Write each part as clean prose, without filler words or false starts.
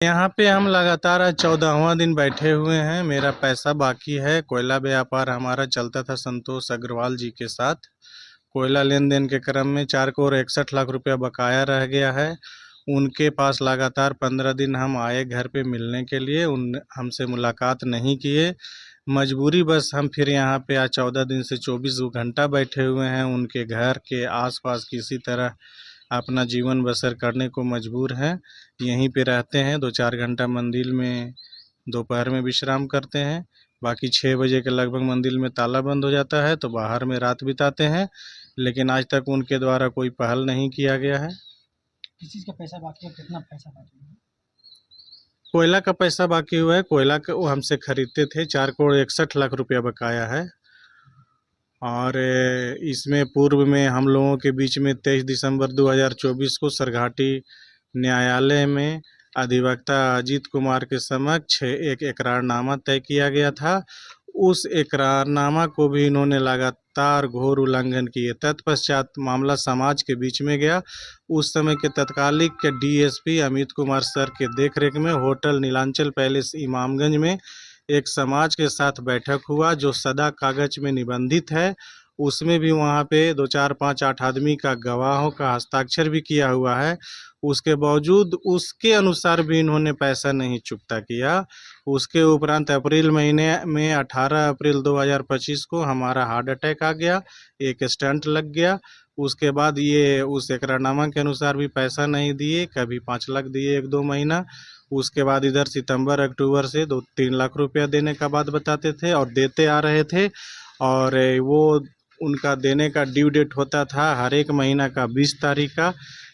यहाँ पे हम लगातार आज 14वां दिन बैठे हुए हैं। मेरा पैसा बाकी है। कोयला व्यापार हमारा चलता था संतोष अग्रवाल जी के साथ। कोयला लेन देन के क्रम में 4 करोड़ 61 लाख रुपया बकाया रह गया है। उनके पास लगातार 15 दिन हम आए घर पे मिलने के लिए, उन हमसे मुलाकात नहीं किए। मजबूरी बस हम फिर यहाँ पे आज 14 दिन से 24 घंटा बैठे हुए हैं। उनके घर के आसपास किसी तरह अपना जीवन बसर करने को मजबूर हैं। यहीं पे रहते हैं, 2-4 घंटा मंदिर में दोपहर में विश्राम करते हैं। बाकी 6 बजे के लगभग मंदिर में ताला बंद हो जाता है तो बाहर में रात बिताते हैं। लेकिन आज तक उनके द्वारा कोई पहल नहीं किया गया है। किस चीज़ का पैसा बाकी है, कितना पैसा बाकी है? कोयला का पैसा बाकी हुआ है। कोयला का वो हमसे खरीदते थे, 4 करोड़ 61 लाख रुपया बकाया है। और इसमें पूर्व में हम लोगों के बीच में 23 दिसंबर 2024 को सरघाटी न्यायालय में अधिवक्ता अजीत कुमार के समक्ष एक इकरारनामा तय किया गया था। उस इकरारनामा को भी इन्होंने लगातार घोर उल्लंघन किए। तत्पश्चात मामला समाज के बीच में गया। उस समय के तत्कालिक के डीएसपी अमित कुमार सर के देखरेख में होटल नीलांचल पैलेस इमामगंज में एक समाज के साथ बैठक हुआ जो सदा कागज में निबंधित है। उसमें भी वहाँ पे 2 4 5 8 आदमी का गवाहों का हस्ताक्षर भी किया हुआ है। उसके बावजूद उसके अनुसार भी इन्होंने पैसा नहीं चुकता किया। उसके उपरांत अप्रैल महीने में 18 अप्रैल 2025 को हमारा हार्ट अटैक आ गया, एक स्टंट लग गया। उसके बाद ये उस इकरारनामा के अनुसार भी पैसा नहीं दिए, कभी 5 लाख दिए 1-2 महीना। उसके बाद इधर सितंबर अक्टूबर से 2-3 लाख रुपया देने का बात बताते थे और देते आ रहे थे। और वो उनका देने का ड्यू डेट होता था हर एक महीना का 20 तारीख का।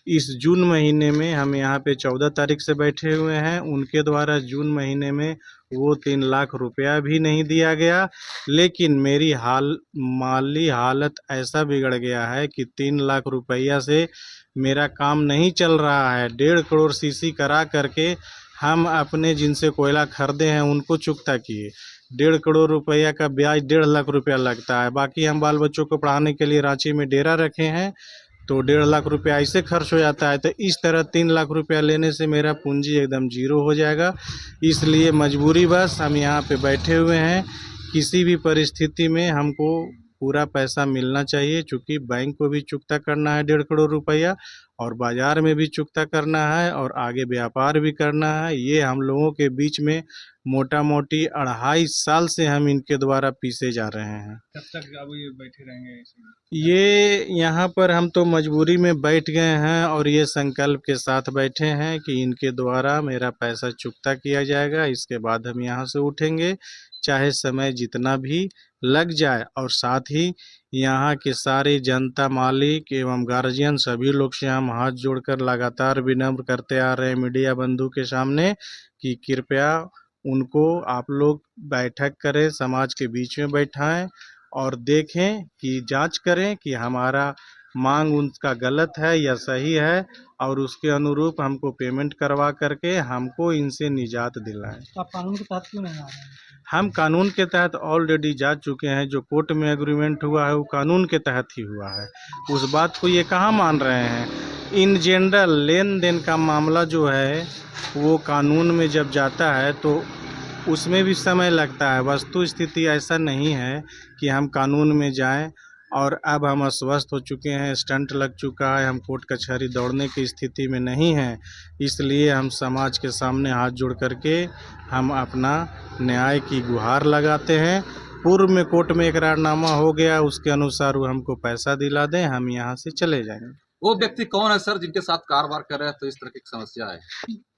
इस जून महीने में हम यहाँ पे 14 तारीख से बैठे हुए हैं। उनके द्वारा जून महीने में वो 3 लाख रुपया भी नहीं दिया गया। लेकिन मेरी माली हालत ऐसा बिगड़ गया है कि 3 लाख रुपया से मेरा काम नहीं चल रहा है। 1.5 करोड़ सीसी करा करके हम अपने जिनसे कोयला खरीदे हैं उनको चुकता किए। 1.5 करोड़ रुपया का ब्याज 1.5 लाख रुपया लगता है। बाकी हम बाल बच्चों को पढ़ाने के लिए रांची में डेरा रखे हैं तो 1.5 लाख रुपया ऐसे खर्च हो जाता है। तो इस तरह 3 लाख रुपया लेने से मेरा पूंजी एकदम जीरो हो जाएगा। इसलिए मजबूरी बस हम यहाँ पे बैठे हुए हैं। किसी भी परिस्थिति में हमको पूरा पैसा मिलना चाहिए, चूँकि बैंक को भी चुकता करना है 1.5 करोड़ रुपया और बाज़ार में भी चुकता करना है और आगे व्यापार भी करना है। ये हम लोगों के बीच में मोटा मोटी 2.5 साल से हम इनके द्वारा पीसे जा रहे हैं। कब तक अब ये बैठे रहेंगे ऐसे? ये यहाँ पर हम तो मजबूरी में बैठ गए हैं और ये संकल्प के साथ बैठे हैं कि इनके द्वारा मेरा पैसा चुकता किया जाएगा। इसके बाद हम यहाँ से उठेंगे, चाहे समय जितना भी लग जाए। और साथ ही यहाँ के सारे जनता, मालिक एवं गार्जियन सभी लोग से हम हाथ जोड़कर लगातार विनम्र करते आ रहे हैं मीडिया बंधु के सामने कि कृपया उनको आप लोग बैठक करें, समाज के बीच में बैठाएं और देखें कि जांच करें कि हमारा मांग उनका गलत है या सही है और उसके अनुरूप हमको पेमेंट करवा करके हमको इनसे निजात दिलाएं। तो आप कानून के तहत क्यों नहीं आ रहे हैं? हम कानून के तहत ऑलरेडी जा चुके हैं। जो कोर्ट में एग्रीमेंट हुआ है वो कानून के तहत ही हुआ है। उस बात को ये कहाँ मान रहे हैं। इन जनरल लेन देन का मामला जो है वो कानून में जब जाता है तो उसमें भी समय लगता है। वस्तु स्थिति ऐसा नहीं है कि हम कानून में जाएं और अब हम अस्वस्थ हो चुके हैं, स्टंट लग चुका है, हम कोर्ट कचहरी दौड़ने की स्थिति में नहीं हैं। इसलिए हम समाज के सामने हाथ जोड़ करके हम अपना न्याय की गुहार लगाते हैं। पूर्व में कोर्ट में इकरारनामा हो गया, उसके अनुसार वो हमको पैसा दिला दें, हम यहाँ से चले जाएंगे। वो व्यक्ति कौन है सर जिनके साथ कारोबार कर रहे हैं तो इस तरह की समस्या है?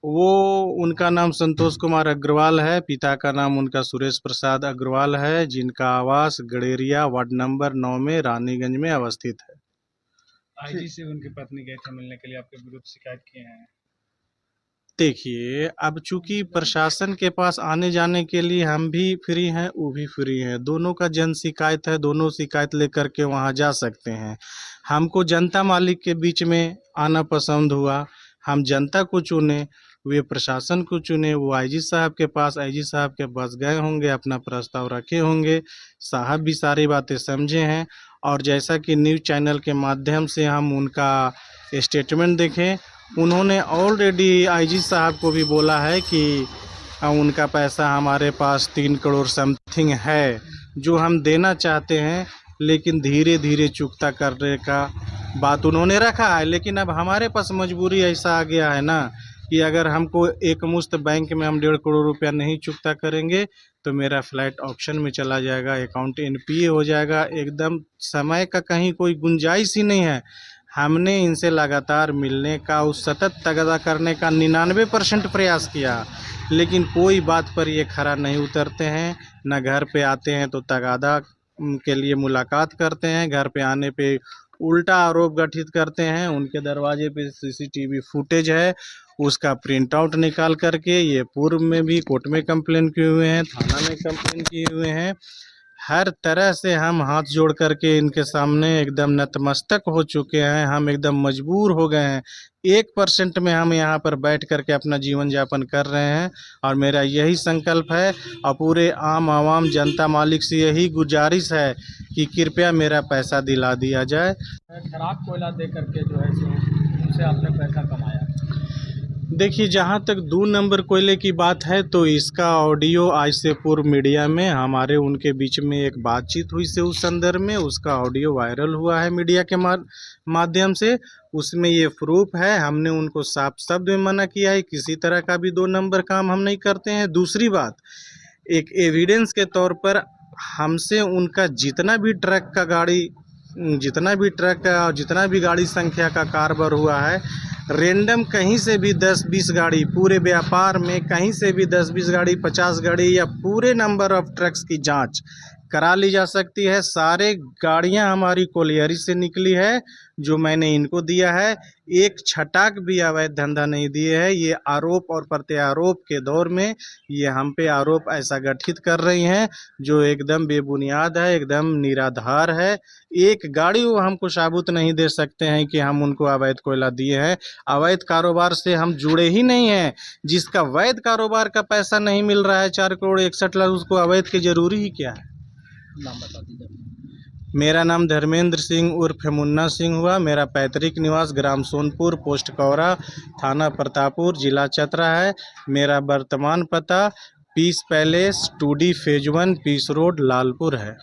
वो उनका नाम संतोष कुमार अग्रवाल है, पिता का नाम उनका सुरेश प्रसाद अग्रवाल है, जिनका आवास गड़ेरिया वार्ड नंबर 9 में रानीगंज में अवस्थित है। आईजी से उनकी पत्नी गए थे मिलने के लिए, आपके विरुद्ध शिकायत किए हैं? देखिए, अब चूंकि प्रशासन के पास आने जाने के लिए हम भी फ्री हैं, वो भी फ्री हैं, दोनों का जन शिकायत है, दोनों शिकायत लेकर के वहाँ जा सकते हैं। हमको जनता मालिक के बीच में आना पसंद हुआ, हम जनता को चुने, वे प्रशासन को चुने। वो आईजी साहब के पास, आईजी साहब के पास गए होंगे, अपना प्रस्ताव रखे होंगे, साहब भी सारी बातें समझे हैं। और जैसा कि न्यूज़ चैनल के माध्यम से हम उनका स्टेटमेंट देखें, उन्होंने ऑलरेडी आईजी साहब को भी बोला है कि उनका पैसा हमारे पास 3 करोड़ समथिंग है जो हम देना चाहते हैं, लेकिन धीरे धीरे चुकता करने का बात उन्होंने रखा है। लेकिन अब हमारे पास मजबूरी ऐसा आ गया है ना कि अगर हमको एक मुश्त बैंक में हम 1.5 करोड़ रुपया नहीं चुकता करेंगे तो मेरा फ्लैट ऑक्शन में चला जाएगा, अकाउंट एनपीए हो जाएगा, एकदम समय का कहीं कोई गुंजाइश ही नहीं है। हमने इनसे लगातार मिलने का, उस सतत तगादा करने का 99% प्रयास किया, लेकिन कोई बात पर ये खरा नहीं उतरते हैं। न घर पे आते हैं तो तगादा के लिए मुलाकात करते हैं, घर पे आने पे उल्टा आरोप गठित करते हैं। उनके दरवाजे पे सीसीटीवी फुटेज है, उसका प्रिंट आउट निकाल करके ये पूर्व में भी कोर्ट में कंप्लेन किए हुए हैं, थाना में कंप्लेन किए हुए हैं। हर तरह से हम हाथ जोड़ करके इनके सामने एकदम नतमस्तक हो चुके हैं, हम एकदम मजबूर हो गए हैं। 1% में हम यहाँ पर बैठ करके अपना जीवन यापन कर रहे हैं और मेरा यही संकल्प है और पूरे आम आवाम जनता मालिक से यही गुजारिश है कि कृपया मेरा पैसा दिला दिया जाए। खराब कोयला दे करके जो है सो उनसे आपने पैसा कमाया। देखिए, जहाँ तक 2 नंबर कोयले की बात है तो इसका ऑडियो आज से पूर्व मीडिया में हमारे उनके बीच में एक बातचीत हुई से उस संदर्भ में उसका ऑडियो वायरल हुआ है मीडिया के माध्यम से। उसमें ये प्रूफ है, हमने उनको साफ शब्द में मना किया है, किसी तरह का भी 2 नंबर काम हम नहीं करते हैं। दूसरी बात, एक एविडेंस के तौर पर हमसे उनका जितना भी ट्रक का जितना भी गाड़ी संख्या का कारोबार हुआ है, रेंडम कहीं से भी 10-20 गाड़ी, पूरे व्यापार में कहीं से भी 10-20 गाड़ी, 50 गाड़ी या पूरे नंबर ऑफ ट्रक्स की जांच करा ली जा सकती है। सारे गाड़ियां हमारी कोलियरी से निकली है जो मैंने इनको दिया है। एक छटाक भी अवैध धंधा नहीं दिए है। ये आरोप और प्रत्यारोप के दौर में ये हम पे आरोप ऐसा गठित कर रही हैं जो एकदम बेबुनियाद है, एकदम निराधार है। एक गाड़ी वो हमको साबुत नहीं दे सकते हैं कि हम उनको अवैध कोयला दिए हैं। अवैध कारोबार से हम जुड़े ही नहीं हैं। जिसका वैध कारोबार का पैसा नहीं मिल रहा है 4 करोड़ 61 लाख, उसको अवैध की जरूरी ही क्या है। नाम बता दीजिए। मेरा नाम धर्मेंद्र सिंह उर्फ मुन्ना सिंह हुआ। मेरा पैतृक निवास ग्राम सोनपुर, पोस्ट कौरा, थाना प्रतापपुर, जिला चतरा है। मेरा वर्तमान पता peace palace 2D phase 1 peace road Lalpur है।